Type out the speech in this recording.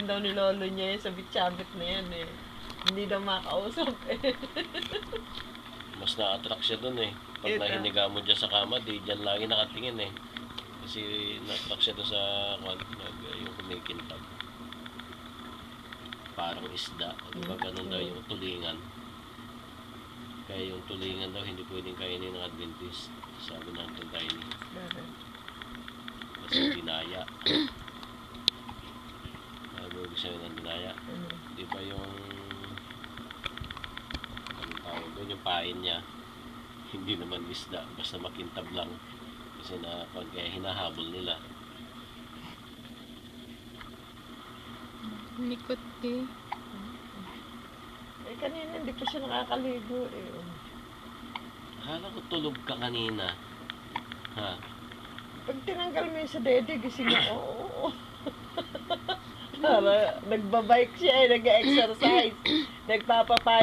daw ni lolo niya yung sabit-sabit na yan eh. Hindi daw makausap eh. Mas na-attract siya dun eh. Pag nahiniga mo dyan sa kama, di dyan lagi nakatingin eh. Kasi na-attract siya dun sa yung kumikintab. Parang isda. Diba ganun daw yung tulingan. Kaya yung tulingan daw hindi pwedeng kainin ng Adventist. Sabi natin tayo ni. Kasi dinaya. Ano ibig sabihin ng dinaya? Di ba yung anong tawag doon? Yung pain niya. Hindi naman isda. Basta makintab lang. Kasi kaya hinahabol nila. Likot eh. Eh kanina hindi pa siya nakakaligo eh. Akala ko tulog ka kanina. Ha? Pag tinanggal mo yung sa dede, gising na, oo. Para nagbabike siya eh, nag-exercise. Nagpapapaya.